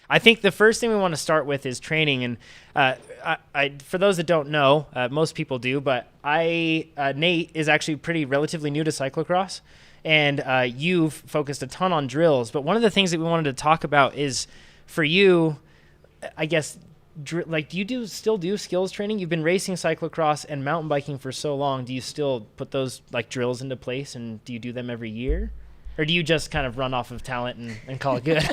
I think the first thing we want to start with is training. And I for those that don't know, most people do, but Nate is actually relatively new to cyclocross. And you've focused a ton on drills. But one of the things that we wanted to talk about is, for you, I guess, do you still do skills training? You've been racing cyclocross and mountain biking for so long. Do you still put those like drills into place, and do you do them every year? Or do you just kind of run off of talent and call it good?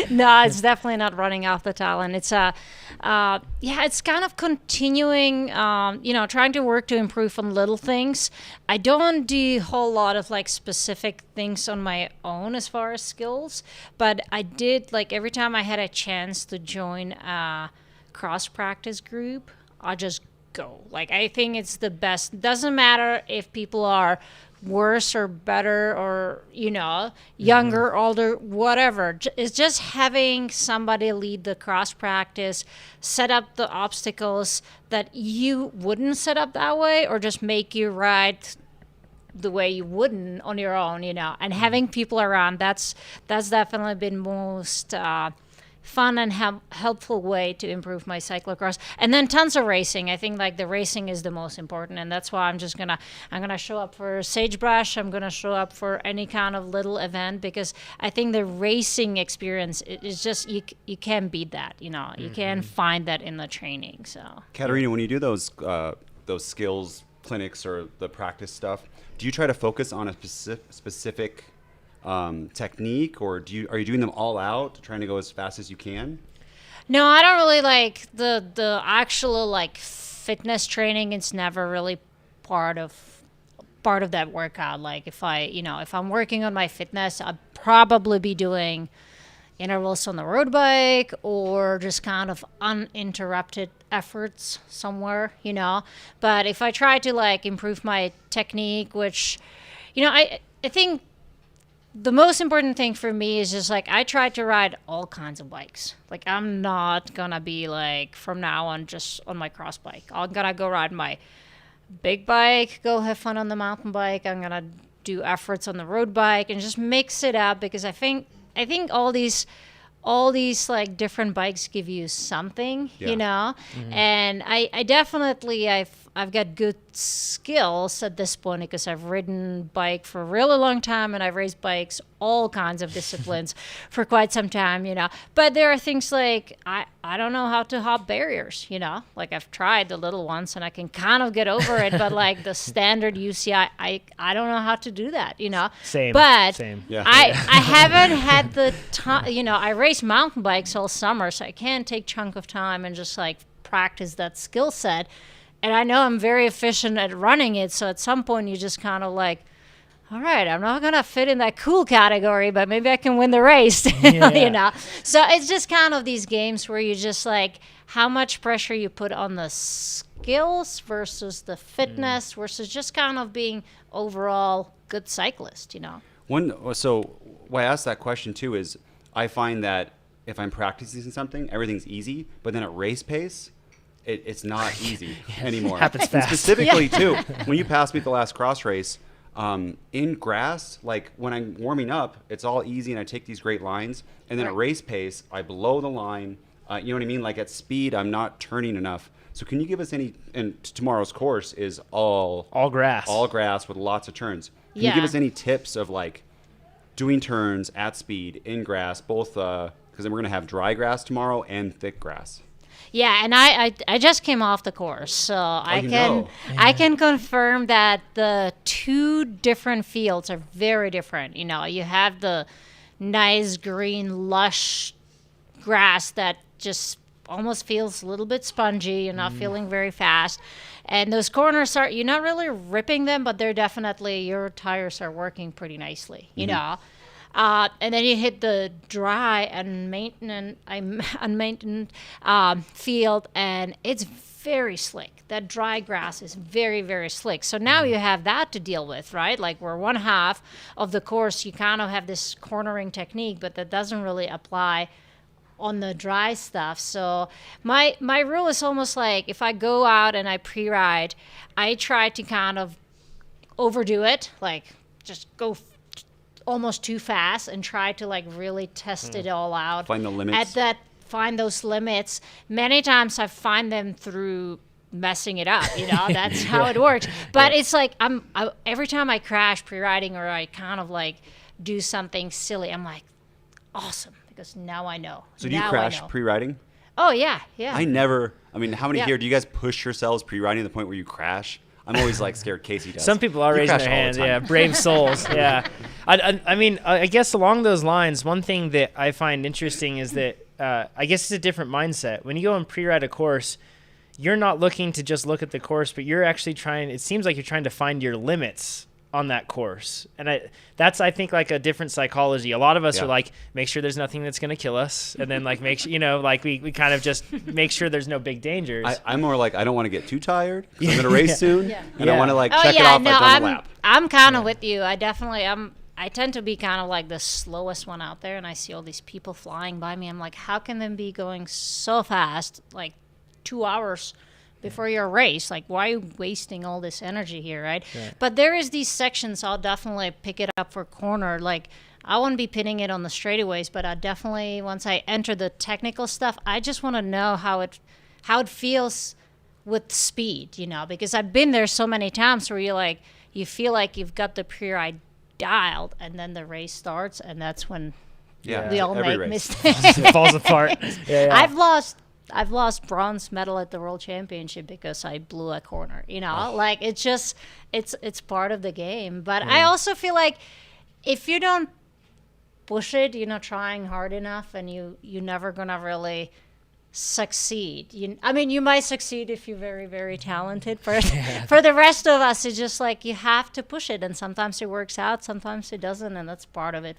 No, it's definitely not running off the talent. It's it's kind of continuing, trying to work to improve on little things. I don't do a whole lot of like specific things on my own as far as skills, but I did, like, every time I had a chance to join a cross practice group, I'll just go. Like, I think it's the best. Doesn't matter if people are worse or better or, younger, older, whatever. It's just having somebody lead the cross practice, set up the obstacles that you wouldn't set up that way, or just make you ride the way you wouldn't on your own, and having people around, that's definitely been most fun and helpful way to improve my cyclocross. And then tons of racing. I think like the racing is the most important, and that's why I'm gonna show up for Sagebrush. I'm gonna show up for any kind of little event, because I think the racing experience is just, you can't beat that. You can't find that in the training. So Katarina, when you do those skills clinics or the practice stuff, do you try to focus on a specific technique, or are you doing them all out, trying to go as fast as you can? No, I don't really like the actual like fitness training. It's never really part of that workout. Like if I'm working on my fitness, I'd probably be doing intervals on the road bike or just kind of uninterrupted efforts somewhere, But if I try to like improve my technique, which, I think the most important thing for me is just like, I try to ride all kinds of bikes. Like, I'm not gonna be like from now on just on my cross bike. I'm gonna go ride my big bike, go have fun on the mountain bike. I'm gonna do efforts on the road bike and just mix it up, because I think all these like different bikes give you something, Mm-hmm. And I definitely, I've got good skills at this point, because I've ridden bike for a really long time, and I've raced bikes, all kinds of disciplines for quite some time, But there are things like, I don't know how to hop barriers, Like, I've tried the little ones and I can kind of get over it, but like the standard UCI, I don't know how to do that, Same. But Same. Yeah. I haven't had the time, I race mountain bikes all summer, so I can't take chunk of time and just like practice that skill set. And I know I'm very efficient at running it, so at some point you just kind of like, all right, I'm not going to fit in that cool category, but maybe I can win the race, Yeah. So it's just kind of these games where you just like, how much pressure you put on the skills versus the fitness versus just kind of being overall good cyclist, So why I asked that question too is, I find that if I'm practicing something, everything's easy, but then at race pace, it's not easy anymore. Happens fast. And specifically too, when you passed me at the last cross race, in grass, like when I'm warming up, it's all easy and I take these great lines. And then at race pace, I blow the line. You know what I mean? Like at speed, I'm not turning enough. So can you give us any, and tomorrow's course is all grass. All grass with lots of turns. Can you give us any tips of like doing turns at speed in grass, both, because then we're going to have dry grass tomorrow and thick grass? Yeah, and I just came off the course, so I can confirm that the two different fields are very different. You have the nice green lush grass that just almost feels a little bit spongy. You're not feeling very fast, and those corners you're not really ripping them, but they're definitely, your tires are working pretty nicely. And then you hit the dry and unmaintained field, and it's very slick. That dry grass is very, very slick. So now you have that to deal with, right? Like, where one half of the course, you kind of have this cornering technique, but that doesn't really apply on the dry stuff. So my rule is almost like, if I go out and I pre-ride, I try to kind of overdo it, like just go almost too fast and try to like really test it all out. Find the limits. Find those limits. Many times I find them through messing it up, that's how it works. But it's like every time I crash pre-riding or I kind of like do something silly, I'm like, awesome, because now I know. So do you crash pre-riding? Oh yeah. How many here do you guys push yourselves pre-riding to the point where you crash? I'm always like scared Casey does. Some people are raising their hands. Yeah, brave souls. Yeah. I guess along those lines, one thing that I find interesting is that I guess it's a different mindset. When you go and pre-ride a course, you're not looking to just look at the course, but you're actually it seems like you're trying to find your limits on that course. And that's, I think, like a different psychology. A lot of us are like, make sure there's nothing that's going to kill us. And then like, make sure, like we kind of just make sure there's no big dangers. I'm more like, I don't want to get too tired because I'm going to race soon. And I want to like check it off on the lap. I'm kind of with you. I tend to be kind of like the slowest one out there, and I see all these people flying by me. I'm like, how can they be going so fast, like 2 hours before your race? Like, why are you wasting all this energy here, right? But there is these sections I'll definitely pick it up for corner. Like, I won't be pinning it on the straightaways, but I definitely, once I enter the technical stuff, I just want to know how it feels with speed, because I've been there so many times where you feel like you've got the pre-ride dialed, and then the race starts, and that's when we all make mistakes. It falls apart. I've lost bronze medal at the World Championship because I blew a corner. Like it's part of the game. But I also feel like if you don't push it, you're not trying hard enough, and you're never gonna really succeed. You might succeed if you're very, very talented. For the rest of us, it's just like you have to push it, and sometimes it works out, sometimes it doesn't, and that's part of it.